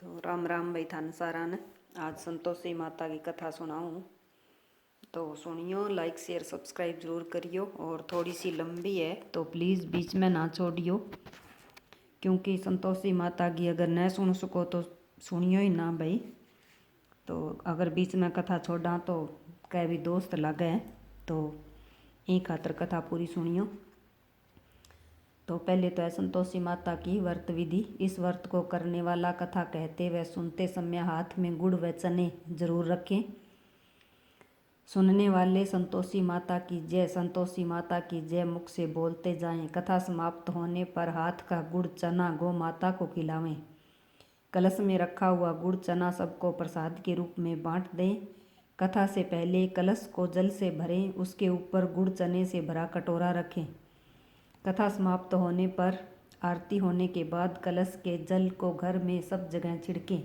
तो राम राम भाई थान सारा ने। आज संतोषी माता की कथा सुनाऊँ तो सुनियो। लाइक शेयर सब्सक्राइब जरूर करियो। और थोड़ी सी लंबी है तो प्लीज़ बीच में ना छोड़ियो, क्योंकि संतोषी माता की अगर न सुन सको तो सुनियो ही ना भाई। तो अगर बीच में कथा छोड़ा तो कह भी दोस्त लगे, तो एक खातर कथा पूरी सुनियो। तो पहले तो है संतोषी माता की व्रत विधि। इस व्रत को करने वाला कथा कहते व सुनते समय हाथ में गुड़ व चने जरूर रखें। सुनने वाले संतोषी माता की जय, संतोषी माता की जय मुख से बोलते जाएं। कथा समाप्त होने पर हाथ का गुड़ चना गौ माता को खिलावें। कलश में रखा हुआ गुड़ चना सबको प्रसाद के रूप में बांट दें। कथा से पहले कलश को जल से भरें, उसके ऊपर गुड़ चने से भरा कटोरा रखें। कथा समाप्त होने पर आरती होने के बाद कलश के जल को घर में सब जगह छिड़कें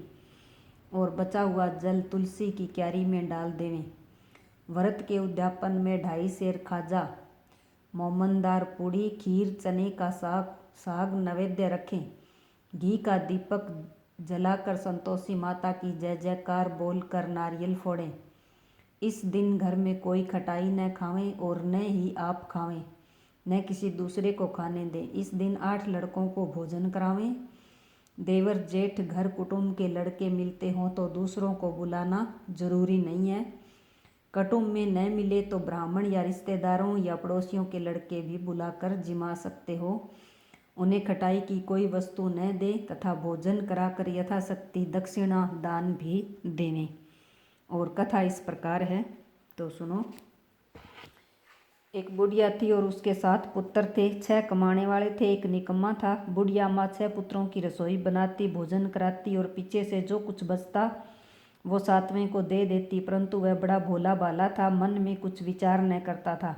और बचा हुआ जल तुलसी की क्यारी में डाल देवें। व्रत के उद्यापन में 2.5 सेर खाजा, मोमनदार पूड़ी, खीर, चने का साग नैवेद्य रखें। घी का दीपक जलाकर संतोषी माता की जय जयकार बोलकर नारियल फोड़ें। इस दिन घर में कोई खटाई न खावें और न ही आप खावें, न किसी दूसरे को खाने दें। इस दिन 8 लड़कों को भोजन करावें। देवर जेठ घर कुटुंब के लड़के मिलते हों तो दूसरों को बुलाना जरूरी नहीं है। कुटुंब में न मिले तो ब्राह्मण या रिश्तेदारों या पड़ोसियों के लड़के भी बुलाकर जिमा सकते हो। उन्हें खटाई की कोई वस्तु न दे तथा भोजन कराकर यथाशक्ति दक्षिणा दान भी देवें। और कथा इस प्रकार है, तो सुनो। एक बुढ़िया थी और उसके 7 पुत्र थे। 6 कमाने वाले थे, एक निकम्मा था। बुढ़िया माँ 6 पुत्रों की रसोई बनाती, भोजन कराती और पीछे से जो कुछ बचता वो 7वें को दे देती, परंतु वह बड़ा भोला भाला था, मन में कुछ विचार न करता था।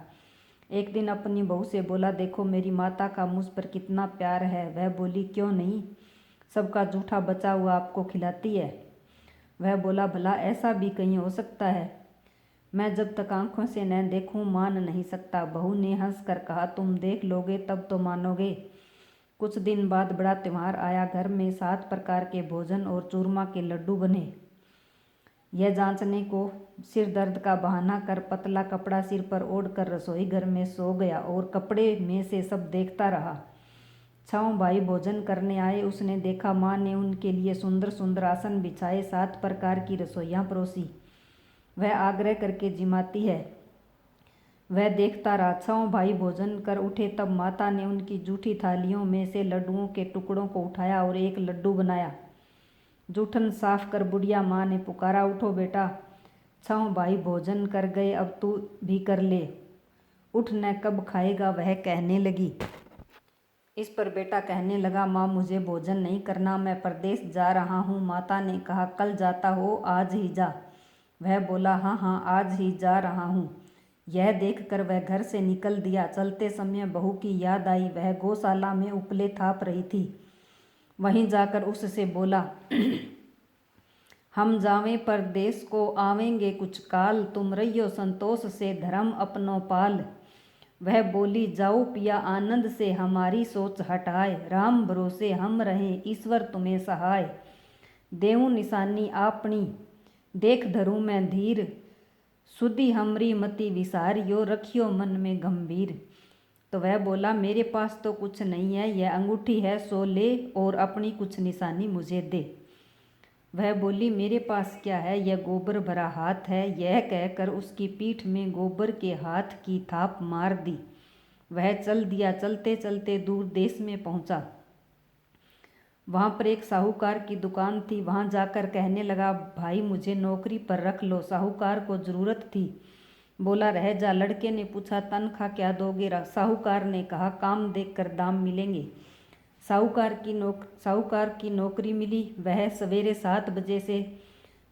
एक दिन अपनी बहू से बोला, देखो मेरी माता का मुझ पर कितना प्यार है। वह बोली, क्यों नहीं, सबका जूठा बचा हुआ आपको खिलाती है। वह बोला, भला ऐसा भी कहीं हो सकता है, मैं जब तक आंखों से न देखूं मान नहीं सकता। बहू ने हंस कर कहा, तुम देख लोगे तब तो मानोगे। कुछ दिन बाद बड़ा त्योहार आया। घर में 7 प्रकार के भोजन और चूरमा के लड्डू बने। यह जांचने को सिर दर्द का बहाना कर पतला कपड़ा सिर पर ओढ़कर रसोई घर में सो गया और कपड़े में से सब देखता रहा। 6 भाई भोजन करने आए। उसने देखा माँ ने उनके लिए सुंदर सुंदर आसन बिछाए, 7 प्रकार की रसोइयाँ परोसी। वह आग्रह करके जिमाती है। वह देखता रहा। 6 भाई भोजन कर उठे तब माता ने उनकी जूठी थालियों में से लड्डुओं के टुकड़ों को उठाया और एक लड्डू बनाया। जूठन साफ कर बुढ़िया माँ ने पुकारा, उठो बेटा, 6 भाई भोजन कर गए, अब तू भी कर ले, उठ, न कब खाएगा। वह कहने लगी। इस पर बेटा कहने लगा, माँ मुझे भोजन नहीं करना, मैं परदेश जा रहा हूँ। माता ने कहा, कल जाता हो, आज ही जा। वह बोला, हाँ हाँ आज ही जा रहा हूँ। यह देखकर वह घर से निकल दिया। चलते समय बहू की याद आई। वह गौशाला में उपले थाप रही थी। वहीं जाकर उससे बोला, हम जावें परदेश को, आवेंगे कुछ काल, तुम रहियो संतोष से धर्म अपनो पाल। वह बोली, जाओ पिया आनंद से, हमारी सोच हटाए, राम भरोसे हम रहें, ईश्वर तुम्हें सहाय। देऊं निशानी आपनी, देख धरूं मैं धीर, सुधी हमरी मति विसारियो, रखियो मन में गंभीर। तो वह बोला, मेरे पास तो कुछ नहीं है, यह अंगूठी है, सो ले और अपनी कुछ निशानी मुझे दे। वह बोली, मेरे पास क्या है, यह गोबर भरा हाथ है। यह कहकर उसकी पीठ में गोबर के हाथ की थाप मार दी। वह चल दिया। चलते चलते दूर देश में पहुंचा। वहाँ पर एक साहूकार की दुकान थी। वहाँ जाकर कहने लगा, भाई मुझे नौकरी पर रख लो। साहूकार को जरूरत थी। बोला, रह जा। लड़के ने पूछा, तनख्वाह क्या दोगे? साहूकार ने कहा, काम देखकर दाम मिलेंगे। साहूकार की नौकरी मिली। वह सवेरे 7 बजे से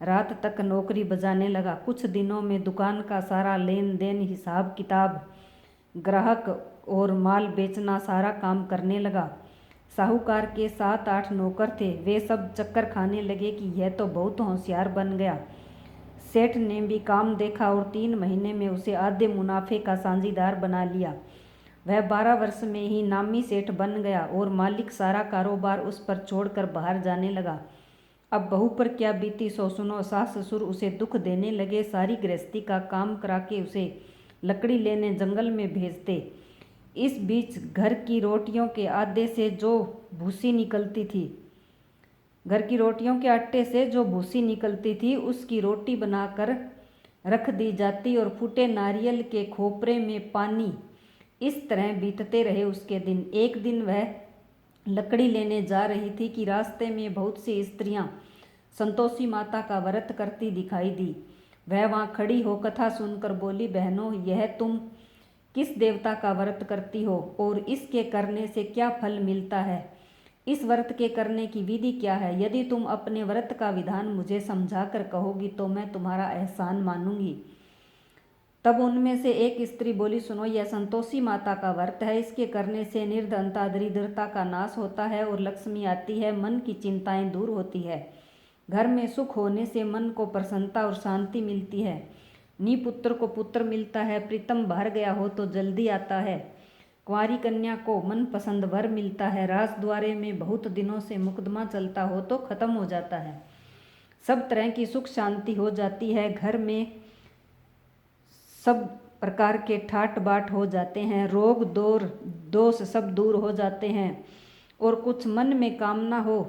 रात तक नौकरी बजाने लगा। कुछ दिनों में दुकान का सारा लेन देन, हिसाब किताब, ग्राहक और माल बेचना सारा काम करने लगा। साहूकार के 7-8 नौकर थे। वे सब चक्कर खाने लगे कि यह तो बहुत होशियार बन गया। सेठ ने भी काम देखा और 3 महीने में उसे आधे मुनाफे का साझीदार बना लिया। वह 12 वर्ष में ही नामी सेठ बन गया और मालिक सारा कारोबार उस पर छोड़कर बाहर जाने लगा। अब बहू पर क्या बीती सो सुनो। सास ससुर उसे दुख देने लगे, सारी गृहस्थी का काम करा के उसे लकड़ी लेने जंगल में भेजते। इस बीच घर की रोटियों के आटे से जो भूसी निकलती थी, घर की रोटियों के आटे से जो भूसी निकलती थी उसकी रोटी बनाकर रख दी जाती और फूटे नारियल के खोपरे में पानी। इस तरह बीतते रहे उसके दिन। एक दिन वह लकड़ी लेने जा रही थी कि रास्ते में बहुत सी स्त्रियां संतोषी माता का व्रत करती दिखाई दी। वह वहां खड़ी हो कथा सुनकर बोली, बहनों, यह तुम किस देवता का व्रत करती हो और इसके करने से क्या फल मिलता है? इस व्रत के करने की विधि क्या है? यदि तुम अपने व्रत का विधान मुझे समझाकर कहोगी तो मैं तुम्हारा एहसान मानूंगी। तब उनमें से एक स्त्री बोली, सुनो, यह संतोषी माता का व्रत है। इसके करने से निर्धनता दरिद्रता का नाश होता है और लक्ष्मी आती है, मन की चिंताएं दूर होती है, घर में सुख होने से मन को प्रसन्नता और शांति मिलती है, निपुत्र को पुत्र मिलता है, प्रीतम बाहर गया हो तो जल्दी आता है, कुंवारी कन्या को मनपसंद वर मिलता है, राज द्वारे में बहुत दिनों से मुकदमा चलता हो तो खत्म हो जाता है, सब तरह की सुख शांति हो जाती है, घर में सब प्रकार के ठाट बाट हो जाते हैं, रोग दोष सब दूर हो जाते हैं और कुछ मन में कामना हो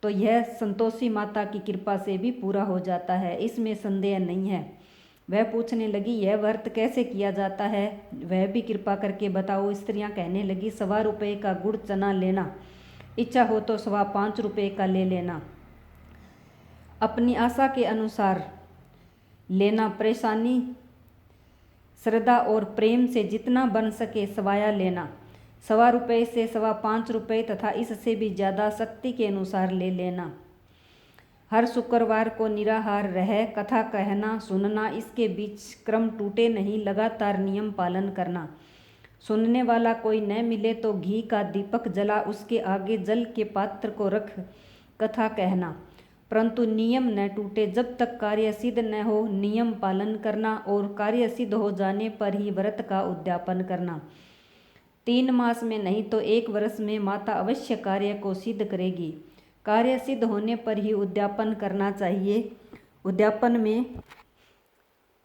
तो यह संतोषी माता की कृपा से भी पूरा हो जाता है, इसमें संदेह नहीं है। वह पूछने लगी, यह व्रत कैसे किया जाता है? वह भी कृपा करके बताओ। स्त्रियां कहने लगी, 1.25 रुपये का गुड़ चना लेना, इच्छा हो तो 5.25 रुपये का ले लेना, अपनी आशा के अनुसार लेना, परेशानी श्रद्धा और प्रेम से जितना बन सके सवाया लेना, 1.25 रुपये से 5.25 रुपये तथा इससे भी ज़्यादा शक्ति के अनुसार ले लेना। हर शुक्रवार को निराहार रह कथा कहना सुनना, इसके बीच क्रम टूटे नहीं, लगातार नियम पालन करना। सुनने वाला कोई न मिले तो घी का दीपक जला उसके आगे जल के पात्र को रख कथा कहना, परंतु नियम न टूटे जब तक कार्य सिद्ध न हो। नियम पालन करना और कार्य सिद्ध हो जाने पर ही व्रत का उद्यापन करना। 3 मास में नहीं तो 1 वर्ष में माता अवश्य कार्य को सिद्ध करेगी। कार्य सिद्ध होने पर ही उद्यापन करना चाहिए। उद्यापन में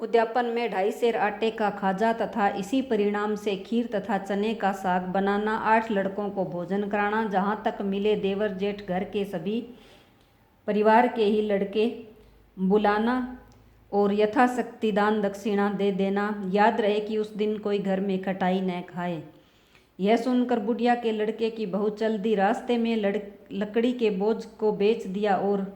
2.5 सेर आटे का खाजा तथा इसी परिणाम से खीर तथा चने का साग बनाना, 8 लड़कों को भोजन कराना, जहाँ तक मिले देवर जेठ घर के सभी परिवार के ही लड़के बुलाना और यथाशक्ति दान दक्षिणा दे देना। याद रहे कि उस दिन कोई घर में खटाई न खाए। यह सुनकर बुढ़िया के लड़के की बहू चल दी, रास्ते में लकड़ी के बोझ को बेच दिया और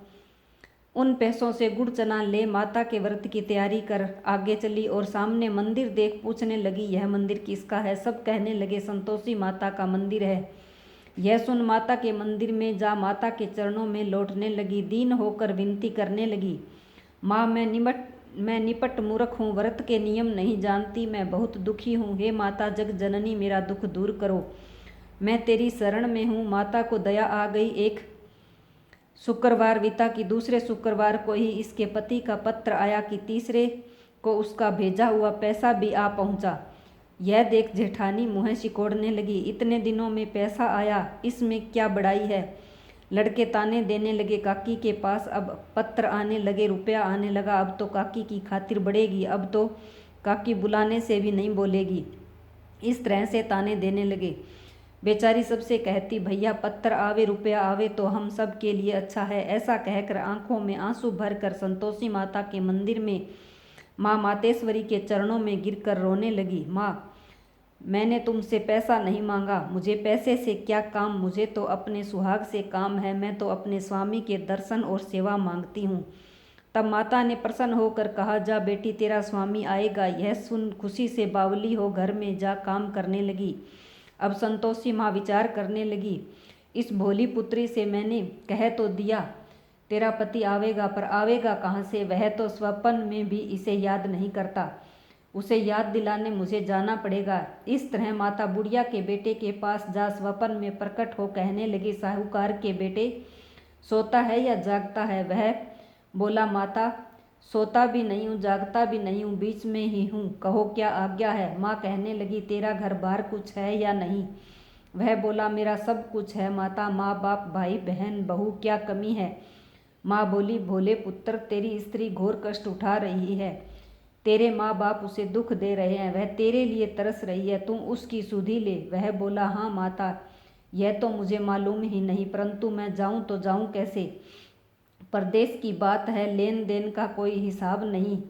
उन पैसों से गुड़ चना ले माता के व्रत की तैयारी कर आगे चली और सामने मंदिर देख पूछने लगी, यह मंदिर किसका है? सब कहने लगे, संतोषी माता का मंदिर है। यह सुन माता के मंदिर में जा माता के चरणों में लौटने लगी, दीन होकर विनती करने लगी, माँ, मैं निपट मूर्ख हूँ, व्रत के नियम नहीं जानती, मैं बहुत दुखी हूँ। हे माता जग जननी, मेरा दुख दूर करो, मैं तेरी शरण में हूँ। माता को दया आ गई। एक शुक्रवार बीता कि दूसरे शुक्रवार को ही इसके पति का पत्र आया कि तीसरे को उसका भेजा हुआ पैसा भी आ पहुँचा। यह देख जेठानी मुँह सिकोड़ने लगी, इतने दिनों में पैसा आया, इसमें क्या बड़ाई है? लड़के ताने देने लगे, काकी के पास अब पत्र आने लगे, रुपया आने लगा, अब तो काकी की खातिर बढ़ेगी, अब तो काकी बुलाने से भी नहीं बोलेगी। इस तरह से ताने देने लगे। बेचारी सबसे कहती, भैया पत्र आवे रुपया आवे तो हम सब के लिए अच्छा है। ऐसा कहकर आंखों में आंसू भरकर संतोषी माता के मंदिर में माँ मातेश्वरी के चरणों में गिरकर रोने लगी। माँ, मैंने तुमसे पैसा नहीं मांगा, मुझे पैसे से क्या काम, मुझे तो अपने सुहाग से काम है, मैं तो अपने स्वामी के दर्शन और सेवा मांगती हूँ। तब माता ने प्रसन्न होकर कहा, जा बेटी, तेरा स्वामी आएगा। यह सुन खुशी से बावली हो घर में जा काम करने लगी। अब संतोषी माँ विचार करने लगी, इस भोली पुत्री से मैंने कह तो दिया तेरा पति आवेगा, पर आवेगा कहाँ से? वह तो स्वप्न में भी इसे याद नहीं करता, उसे याद दिलाने मुझे जाना पड़ेगा। इस तरह माता बुढ़िया के बेटे के पास जा स्वप्न में प्रकट हो कहने लगी, साहूकार के बेटे, सोता है या जागता है? वह बोला, माता, सोता भी नहीं हूँ, जागता भी नहीं हूँ, बीच में ही हूँ, कहो क्या आज्ञा है? माँ कहने लगी, तेरा घर बार कुछ है या नहीं? वह बोला, मेरा सब कुछ है माता, माँ बाप भाई बहन बहू, क्या कमी है? माँ बोली, भोले पुत्र, तेरी स्त्री घोर कष्ट उठा रही है। तेरे माँ बाप उसे दुख दे रहे हैं, वह तेरे लिए तरस रही है, तुम उसकी सुधि ले। वह बोला, हाँ माता, यह तो मुझे मालूम ही नहीं, परंतु मैं जाऊं तो जाऊं कैसे? परदेश की बात है, लेन देन का कोई हिसाब नहीं,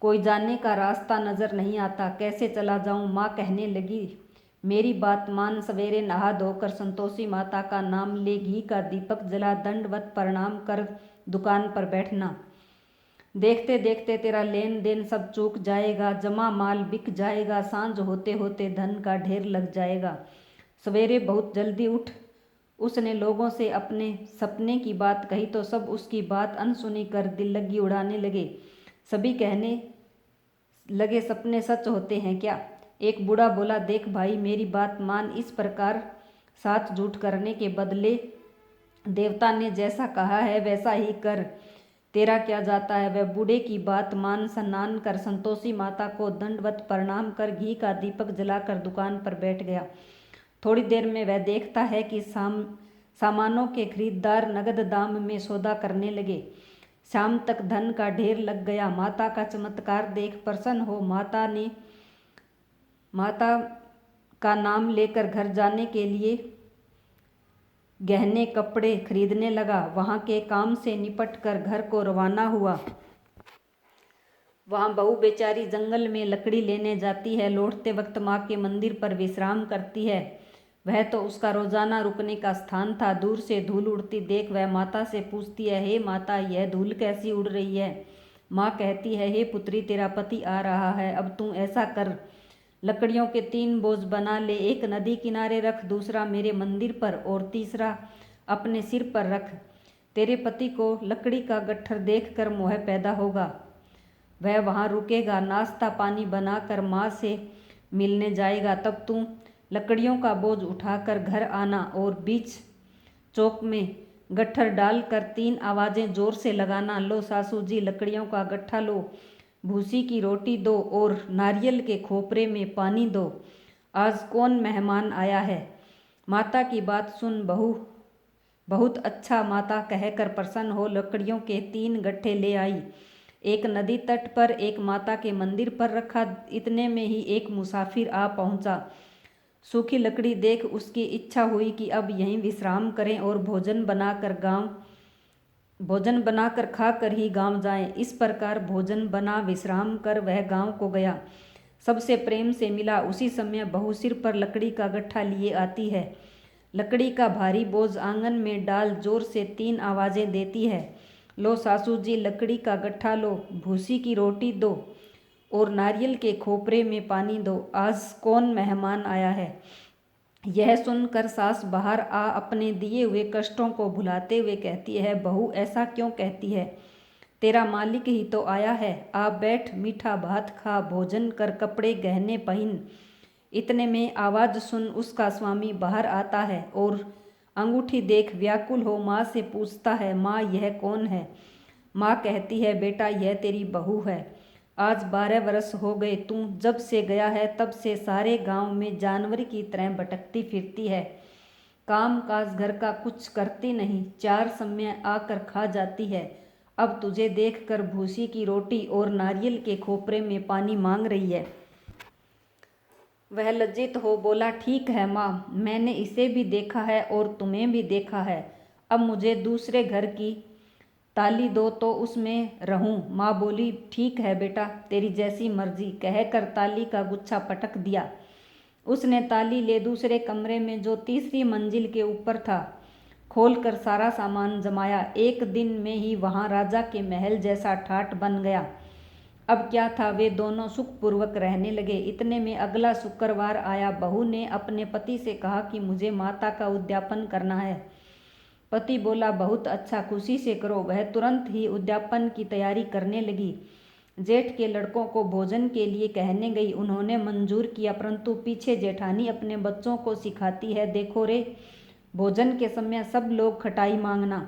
कोई जाने का रास्ता नजर नहीं आता, कैसे चला जाऊं? माँ कहने लगी, मेरी बात मान, सवेरे नहा धोकर संतोषी माता का नाम ले, घी का दीपक जला, दंडवत प्रणाम कर दुकान पर बैठना। देखते देखते तेरा लेन देन सब चूक जाएगा, जमा माल बिक जाएगा, सांझ होते होते धन का ढेर लग जाएगा। सवेरे बहुत जल्दी उठ। उसने लोगों से अपने सपने की बात कही तो सब उसकी बात अनसुनी कर दिल लगी उड़ाने लगे। सभी कहने लगे, सपने सच होते हैं क्या? एक बूढ़ा बोला, देख भाई, मेरी बात मान, इस प्रकार साथ झूठ करने के बदले देवता ने जैसा कहा है वैसा ही कर, तेरा क्या जाता है? वह बूढ़े की बात मान स्नान कर संतोषी माता को दंडवत प्रणाम कर घी का दीपक जलाकर दुकान पर बैठ गया। थोड़ी देर में वह देखता है कि सामानों के खरीदार नगद दाम में सौदा करने लगे। शाम तक धन का ढेर लग गया। माता का चमत्कार देख प्रसन्न हो माता का नाम लेकर घर जाने के लिए गहने कपड़े खरीदने लगा। वहां के काम से निपट कर घर को रवाना हुआ। वहां बहू बेचारी जंगल में लकड़ी लेने जाती है, लौटते वक्त माँ के मंदिर पर विश्राम करती है। वह तो उसका रोजाना रुकने का स्थान था। दूर से धूल उड़ती देख वह माता से पूछती है, हे माता, यह धूल कैसी उड़ रही है? माँ कहती है, हे पुत्री, तेरा पति आ रहा है, अब तू ऐसा कर, लकड़ियों के 3 बोझ बना ले, एक नदी किनारे रख, दूसरा मेरे मंदिर पर और तीसरा अपने सिर पर रख। तेरे पति को लकड़ी का गट्ठर देखकर मोह पैदा होगा, वह वहाँ रुकेगा, नाश्ता पानी बनाकर माँ से मिलने जाएगा। तब तू लकड़ियों का बोझ उठाकर घर आना और बीच चौक में गट्ठर डालकर 3 आवाज़ें जोर से लगाना, लो सासू जी, लकड़ियों का गट्ठा लो, भूसी की रोटी दो और नारियल के खोपरे में पानी दो, आज कौन मेहमान आया है? माता की बात सुन बहू बहुत अच्छा माता कहकर प्रसन्न हो लकड़ियों के 3 गट्ठे ले आई। एक नदी तट पर, एक माता के मंदिर पर रखा। इतने में ही एक मुसाफिर आ पहुंचा। सूखी लकड़ी देख उसकी इच्छा हुई कि अब यहीं विश्राम करें और भोजन बनाकर खाकर ही गांव जाएं। इस प्रकार भोजन बना विश्राम कर वह गांव को गया। सबसे प्रेम से मिला। उसी समय बहू सिर पर लकड़ी का गट्ठा लिए आती है। लकड़ी का भारी बोझ आंगन में डाल जोर से 3 आवाज़ें देती है, लो सासू जी, लकड़ी का गट्ठा लो, भूसी की रोटी दो और नारियल के खोपरे में पानी दो, आज कौन मेहमान आया है? यह सुनकर सास बाहर आ अपने दिए हुए कष्टों को भुलाते हुए कहती है, बहू ऐसा क्यों कहती है? तेरा मालिक ही तो आया है, आ बैठ, मीठा भात खा, भोजन कर, कपड़े गहने पहन। इतने में आवाज़ सुन उसका स्वामी बाहर आता है और अंगूठी देख व्याकुल हो माँ से पूछता है, माँ यह कौन है? माँ कहती है, बेटा यह तेरी बहू है, आज 12 वर्ष हो गए, तू जब से गया है तब से सारे गांव में जानवर की तरह भटकती फिरती है, काम काज घर का कुछ करती नहीं, 4 समय आकर खा जाती है, अब तुझे देखकर भूसी की रोटी और नारियल के खोपरे में पानी मांग रही है। वह लज्जित हो बोला, ठीक है माँ, मैंने इसे भी देखा है और तुम्हें भी देखा है, अब मुझे दूसरे घर की ताली दो तो उसमें रहूं। माँ बोली, ठीक है बेटा, तेरी जैसी मर्जी, कहकर ताली का गुच्छा पटक दिया। उसने ताली ले दूसरे कमरे में जो तीसरी मंजिल के ऊपर था खोलकर सारा सामान जमाया। एक दिन में ही वहां राजा के महल जैसा ठाट बन गया। अब क्या था, वे दोनों सुखपूर्वक रहने लगे। इतने में अगला शुक्रवार आया। बहू ने अपने पति से कहा कि मुझे माता का उद्यापन करना है। पति बोला, बहुत अच्छा, खुशी से करो। वह तुरंत ही उद्यापन की तैयारी करने लगी। जेठ के लड़कों को भोजन के लिए कहने गई, उन्होंने मंजूर किया, परंतु पीछे जेठानी अपने बच्चों को सिखाती है, देखो रे, भोजन के समय सब लोग खटाई मांगना,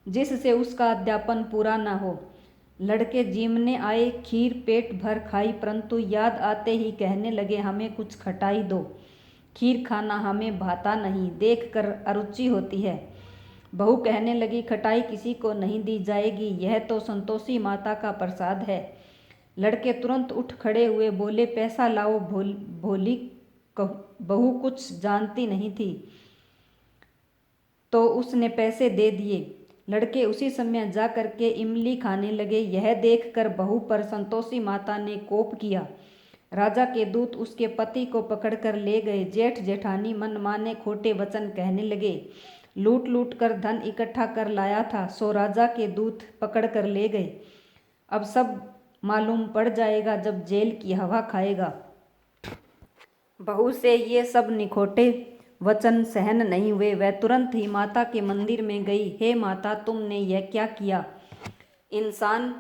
जिससे उसका अध्यापन पूरा न हो। लड़के जीमने आए, खीर पेट भर खाई, परंतु याद आते ही कहने लगे, हमें कुछ खटाई दो, खीर खाना हमें भाता नहीं, देख कर अरुचि होती है। बहू कहने लगी, खटाई किसी को नहीं दी जाएगी, यह तो संतोषी माता का प्रसाद है। लड़के तुरंत उठ खड़े हुए, बोले, पैसा लाओ। भोली बहू कुछ जानती नहीं थी तो उसने पैसे दे दिए। लड़के उसी समय जा करके इमली खाने लगे। यह देखकर बहू पर संतोषी माता ने कोप किया। राजा के दूत उसके पति को पकड़कर ले गए। जेठ जेठानी मनमाने खोटे वचन कहने लगे। लूट लूट कर धन इकट्ठा कर लाया था, सो राजा के दूत पकड़ कर ले गए। अब सब मालूम पड़ जाएगा जब जेल की हवा खाएगा। बहू से ये सब निखोटे वचन सहन नहीं हुए। वह तुरंत ही माता के मंदिर में गई। हे माता, तुमने यह क्या किया? इंसान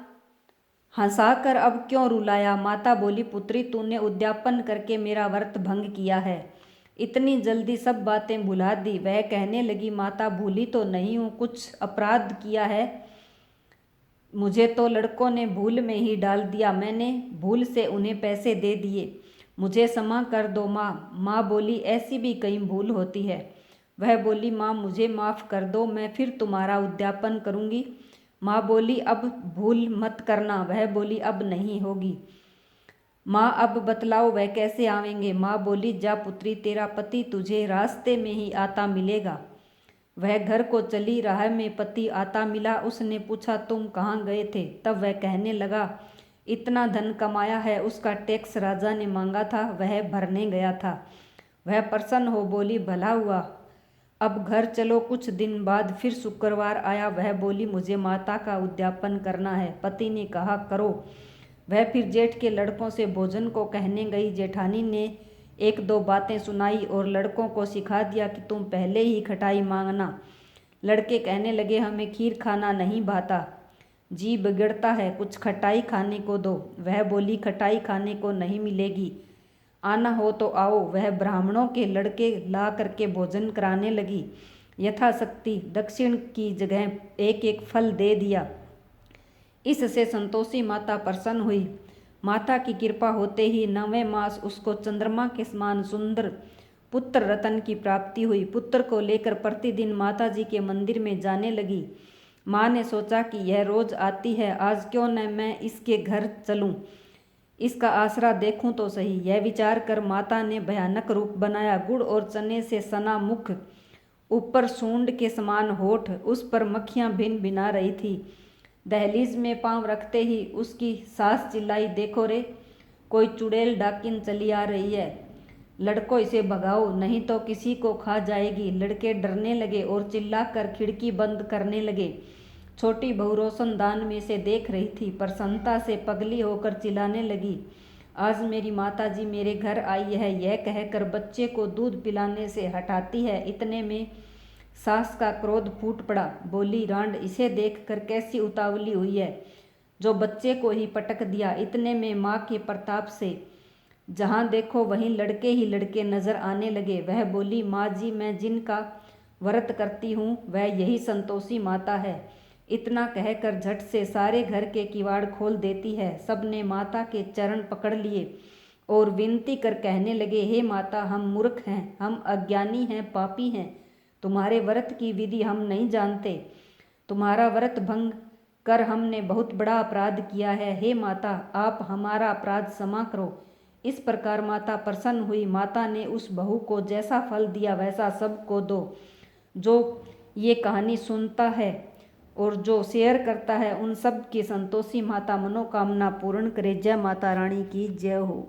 हंसाकर अब क्यों रुलाया? माता बोली, पुत्री, तूने उद्यापन करके मेरा व्रत भंग किया है। इतनी जल्दी सब बातें भुला दी। वह कहने लगी, माता, भूली तो नहीं हूँ, कुछ अपराध किया है। मुझे तो लड़कों ने भूल में ही डाल दिया। मैंने भूल से उन्हें पैसे दे दिए। मुझे क्षमा कर दो माँ। माँ बोली, ऐसी भी कई भूल होती है। वह बोली, माँ, मुझे माफ़ कर दो, मैं फिर तुम्हारा उद्यापन करूँगी। माँ बोली, अब भूल मत करना। वह बोली, अब नहीं होगी। माँ, अब बतलाओ वह कैसे आवेंगे? माँ बोली, जा पुत्री, तेरा पति तुझे रास्ते में ही आता मिलेगा। वह घर को चली। राह में पति आता मिला। उसने पूछा, तुम कहाँ गए थे? तब वह कहने लगा, इतना धन कमाया है, उसका टैक्स राजा ने मांगा था, वह भरने गया था। वह प्रसन्न हो बोली, भला हुआ, अब घर चलो। कुछ दिन बाद फिर शुक्रवार आया। वह बोली, मुझे माता का उद्यापन करना है। पति ने कहा, करो। वह फिर जेठ के लड़कों से भोजन को कहने गई। जेठानी ने एक दो बातें सुनाई और लड़कों को सिखा दिया कि तुम पहले ही खटाई मांगना। लड़के कहने लगे, हमें खीर खाना नहीं भाता, जी बिगड़ता है, कुछ खटाई खाने को दो। वह बोली, खटाई खाने को नहीं मिलेगी, आना हो तो आओ। वह ब्राह्मणों के लड़के ला करके भोजन कराने लगी। यथाशक्ति दक्षिण की जगह एक एक फल दे दिया। इससे संतोषी माता प्रसन्न हुई। माता की कृपा होते ही 9वें मास उसको चंद्रमा के समान सुंदर पुत्र रतन की प्राप्ति हुई। पुत्र को लेकर प्रतिदिन माता जी के मंदिर में जाने लगी। माँ ने सोचा कि यह रोज आती है, आज क्यों न मैं इसके घर चलूं, इसका आसरा देखूं तो सही। यह विचार कर माता ने भयानक रूप बनाया। गुड़ और चने से सना मुख, ऊपर सूंड के समान होठ, उस पर मक्खियां भिन भिना रही थी। दहलीज में पांव रखते ही उसकी सास चिल्लाई, देखो रे, कोई चुड़ैल डाकिन चली आ रही है, लड़को इसे भगाओ, नहीं तो किसी को खा जाएगी। लड़के डरने लगे और चिल्लाकर खिड़की बंद करने लगे। छोटी बहू रोशनदान में से देख रही थी। प्रसन्नता से पगली होकर चिल्लाने लगी, आज मेरी माताजी मेरे घर आई है। यह कहकर बच्चे को दूध पिलाने से हटाती है। इतने में सास का क्रोध फूट पड़ा। बोली, रांड, इसे देखकर कैसी उतावली हुई है, जो बच्चे को ही पटक दिया। इतने में माँ के प्रताप से जहाँ देखो वहीं लड़के ही लड़के नजर आने लगे। वह बोली, माँ जी, मैं जिनका व्रत करती हूँ वह यही संतोषी माता है। इतना कहकर झट से सारे घर के किवाड़ खोल देती है। सबने माता के चरण पकड़ लिए और विनती कर कहने लगे, हे माता, हम मूर्ख हैं, हम अज्ञानी हैं, पापी हैं, तुम्हारे व्रत की विधि हम नहीं जानते। तुम्हारा व्रत भंग कर हमने बहुत बड़ा अपराध किया है। हे माता, आप हमारा अपराध क्षमा करो। इस प्रकार माता प्रसन्न हुई। माता ने उस बहू को जैसा फल दिया वैसा सबको दो। जो ये कहानी सुनता है और जो शेयर करता है, उन सब की संतोषी माता मनोकामना पूर्ण करे। जय माता रानी की जय हो।